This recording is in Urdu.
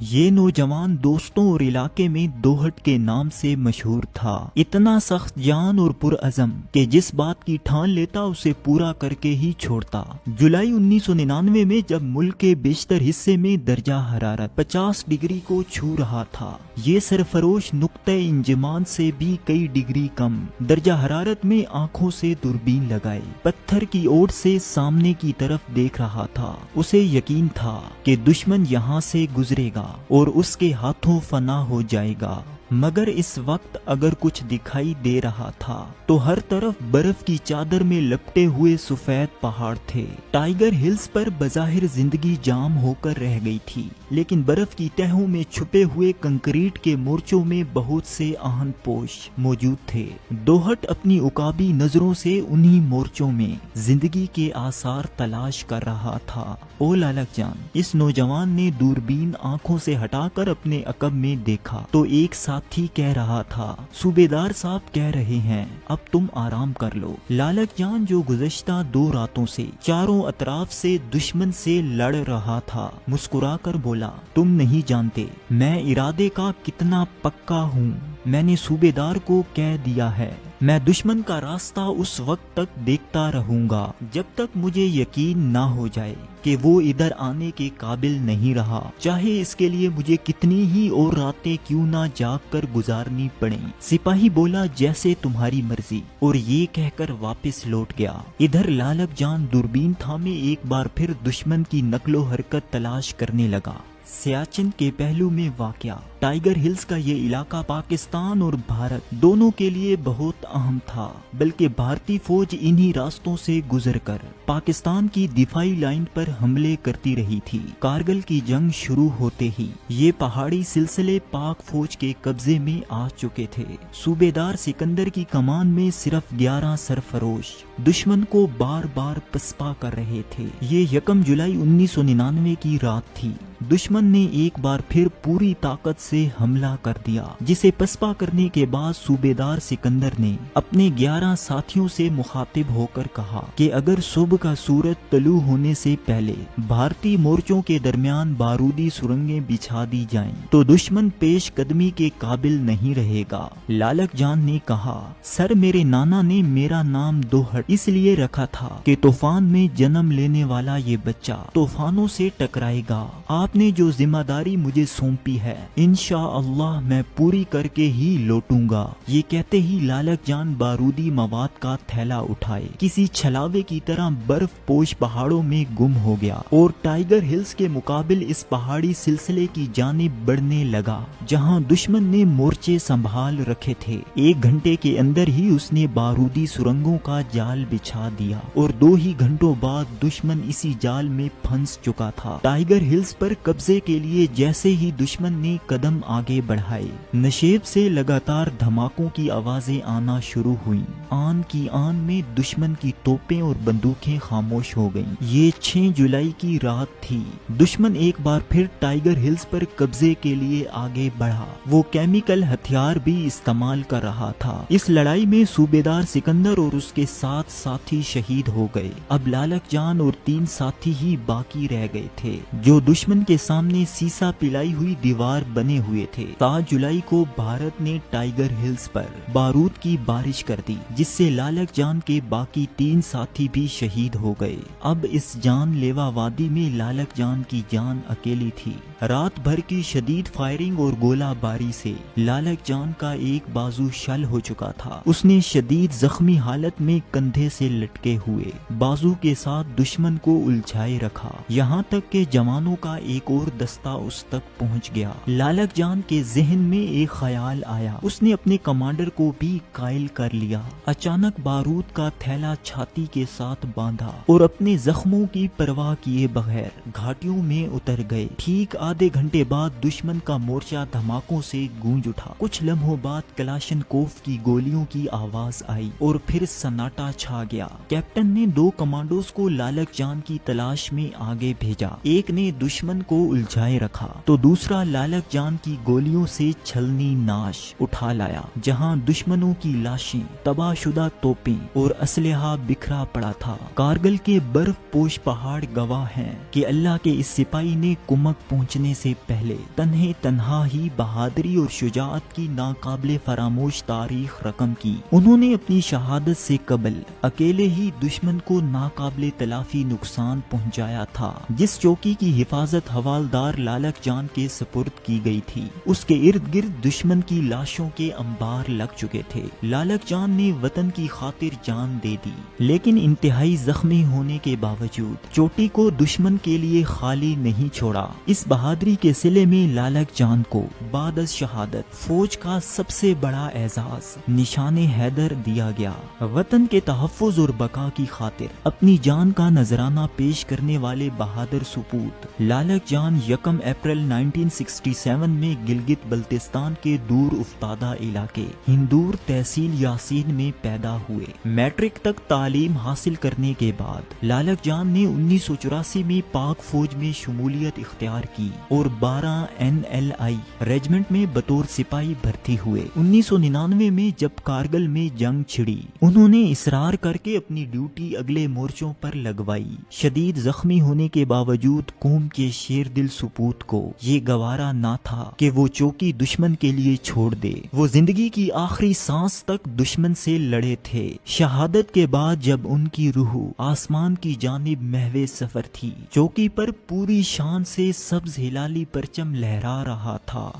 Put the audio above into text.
یہ نوجوان دوستوں اور علاقے میں دوہٹ کے نام سے مشہور تھا۔ اتنا سخت جان اور پرعزم کہ جس بات کی ٹھان لیتا اسے پورا کر کے ہی چھوڑتا۔ جولائی 1999 میں جب ملک کے بیشتر حصے میں درجہ حرارت 50 ڈگری کو چھو رہا تھا، یہ سرفروش نقطہ انجمان سے بھی کئی ڈگری کم درجہ حرارت میں آنکھوں سے دوربین لگائے پتھر کی اوٹ سے سامنے کی طرف دیکھ رہا تھا۔ اسے یقین تھا کہ دشمن یہاں سے گزرے گا اور اس کے ہاتھوں فنا ہو جائے گا، مگر اس وقت اگر کچھ دکھائی دے رہا تھا تو ہر طرف برف کی چادر میں لپٹے ہوئے سفید پہاڑ تھے۔ ٹائیگر ہلز پر بظاہر زندگی جام ہو کر رہ گئی تھی، لیکن برف کی تہوں میں چھپے ہوئے کنکریٹ کے مورچوں میں بہت سے آہن پوش موجود تھے۔ دوہٹ اپنی عقابی نظروں سے انہی مورچوں میں زندگی کے آثار تلاش کر رہا تھا۔ او لالک جان، اس نوجوان نے دوربین آنکھوں سے ہٹا کر اپنے عقب میں دیکھا تو ایک ساتھی کہہ رہا تھا، صوبیدار صاحب کہہ رہے ہیں اب تم آرام کر لو۔ لالک جان جو گزشتہ 2 راتوں سے چاروں اطراف سے دشمن سے لڑ رہا تھا، مسکرا کر بولا، تم نہیں جانتے میں ارادے کا کتنا پکا ہوں۔ میں نے صوبیدار کو کہہ دیا ہے میں دشمن کا راستہ اس وقت تک دیکھتا رہوں گا جب تک مجھے یقین نہ ہو جائے کہ وہ ادھر آنے کے قابل نہیں رہا، چاہے اس کے لیے مجھے کتنی ہی اور راتیں کیوں نہ جاگ کر گزارنی پڑیں۔ سپاہی بولا، جیسے تمہاری مرضی، اور یہ کہہ کر واپس لوٹ گیا۔ ادھر لالک جان دوربین تھامے ایک بار پھر دشمن کی نقل و حرکت تلاش کرنے لگا۔ سیاچن کے پہلو میں واقع ٹائیگر ہلز کا یہ علاقہ پاکستان اور بھارت دونوں کے لیے بہت اہم تھا، بلکہ بھارتی فوج انہی راستوں سے گزر کر پاکستان کی دفاعی لائن پر حملے کرتی رہی تھی۔ کارگل کی جنگ شروع ہوتے ہی یہ پہاڑی سلسلے پاک فوج کے قبضے میں آ چکے تھے۔ صوبیدار سکندر کی کمان میں صرف 11 سرفروش دشمن کو بار بار پسپا کر رہے تھے۔ یہ 1 جولائی 1999 کی رات تھی۔ دشمن نے ایک بار پھر پوری طاقت سے حملہ کر دیا، جسے پسپا کرنے کے بعد صوبیدار سکندر نے اپنے 11 ساتھیوں سے مخاطب ہو کر کہا کہ اگر صبح کا سورج طلوع ہونے سے پہلے بھارتی مورچوں کے درمیان بارودی سرنگیں بچھا دی جائیں تو دشمن پیش قدمی کے قابل نہیں رہے گا۔ لالک جان نے کہا، سر میرے نانا نے میرا نام دوہٹ اس لیے رکھا تھا کہ طوفان میں جنم لینے والا یہ بچہ طوفانوں سے ٹکرائے گا۔ آپ نے جو ذمہ داری مجھے سونپی ہے انشاءاللہ میں پوری کر کے ہی لوٹوں گا۔ یہ کہتے ہی لالک جان بارودی مواد کا تھیلا اٹھائے کسی چھلاوے کی طرح برف پوش پہاڑوں میں گم ہو گیا اور ٹائیگر ہلز کے مقابل اس پہاڑی سلسلے کی جانب بڑھنے لگا جہاں دشمن نے مورچے سنبھال رکھے تھے۔ 1 گھنٹے کے اندر ہی اس نے بارودی سرنگوں کا جال بچھا دیا اور 2 ہی گھنٹوں بعد دشمن اسی جال میں پھنس چکا تھا۔ ٹائیگر ہلز پر قبضے کے لیے جیسے ہی دشمن نے قدم آگے بڑھائے، نشیب سے لگاتار دھماکوں کی آوازیں آنا شروع ہوئیں۔ آن کی آن میں دشمن کی توپیں اور بندوقیں خاموش ہو گئیں۔ یہ 6 جولائی کی رات تھی۔ دشمن ایک بار پھر ٹائیگر ہلز پر قبضے کے لیے آگے بڑھا۔ وہ کیمیکل ہتھیار بھی استعمال کر رہا تھا۔ اس لڑائی میں صوبیدار سکندر اور اس کے 7 ساتھی شہید ہو گئے۔ اب لالک جان اور 3 ساتھی ہی باقی رہ گئے تھے جو دشمن کے سامنے سیسا پلائی ہوئی دیوار بنے ہوئے تھے۔ 7 جولائی کو بھارت نے ٹائیگر ہلز پر بارود کی بارش کر دی، جس سے لالک جان کے باقی 3 ساتھی بھی شہید ہو گئے۔ اب اس جان لیوا وادی میں لالک جان کی جان اکیلی تھی۔ رات بھر کی شدید فائرنگ اور گولہ باری سے لالک جان کا ایک بازو شل ہو چکا تھا۔ اس نے شدید زخمی حالت میں کندھے سے لٹکے ہوئے بازو کے ساتھ دشمن کو الجھائے رکھا، یہاں تک کہ جوانوں کا ایک اور دستہ اس تک پہنچ گیا۔ لالک جان کے ذہن میں ایک خیال آیا، اس نے اپنے کمانڈر کو بھی قائل کر لیا۔ اچانک بارود کا تھیلا چھاتی کے ساتھ باندھا اور اپنے زخموں کی پرواہ کیے بغیر گھاٹیوں میں اتر گئے۔ ٹھیک آدھے گھنٹے بعد دشمن کا مورچہ دھماکوں سے گونج اٹھا۔ کچھ لمحوں بعد کلاشنکوف کی گولیوں کی آواز آئی اور پھر سناٹا چھا گیا۔ کیپٹن نے 2 کمانڈوز کو لالک جان کی تلاش میں آگے بھیجا۔ ایک نے دشمن کو الجھائے رکھا تو دوسرا لالک جان کی گولیوں سے چھلنی ناش اٹھا لایا، جہاں دشمنوں کی لاشیں، تباہ شدہ توپیں اور اسلحہ بکھرا پڑا تھا۔ کارگل کے برف پوش پہاڑ گواہ ہیں کہ اللہ کے اس سپاہی نے کمک پہنچنے سے پہلے تنہا ہی بہادری اور شجاعت کی ناقابل فراموش تاریخ رقم کی۔ انہوں نے اپنی شہادت سے قبل اکیلے ہی دشمن کو ناقابل تلافی نقصان پہنچایا تھا۔ جس چوکی کی حفاظت حوالدار لالک جان کے سپرد کی گئی تھی، اس کے ارد گرد دشمن کی لاشوں کے انبار لگ چکے تھے۔ لالک جان نے وطن کی خاطر جان دے دی، لیکن انتہائی زخمی ہونے کے باوجود چوٹی کو دشمن کے لیے خالی نہیں چھوڑا۔ اس بہادری کے صلے میں لالک جان کو بعد از شہادت فوج کا سب سے بڑا اعزاز نشان حیدر دیا گیا۔ وطن کے تحفظ اور بقا کی خاطر اپنی جان کا نذرانہ پیش کرنے والے بہادر سپوت لالک جان 1 اپریل 1967 میں گلگت بلتستان کے دور افتادہ علاقے ہندور تحصیل یاسین میں پیدا ہوئے۔ میٹرک تک تعلیم حاصل کرنے کے بعد لالک جان نے 1984 میں پاک فوج میں شمولیت اختیار کی اور 12 NLI ریجمنٹ میں بطور سپاہی بھرتی ہوئے۔ 1999 میں جب کارگل میں جنگ چھڑی، انہوں نے اصرار کر کے اپنی ڈیوٹی اگلے مورچوں پر لگوائی۔ شدید زخمی ہونے کے باوجود قوم کے شیر دل سپوت کو یہ گوارا نہ تھا کہ وہ چوکی دشمن کے لیے چھوڑ دے۔ وہ زندگی کی آخری سانس تک دشمن سے لڑے تھے۔ شہادت کے بعد جب ان کی روح آسمان کی جانب محو سفر تھی، چوکی پر پوری شان سے سبز ہلالی پرچم لہرا رہا تھا۔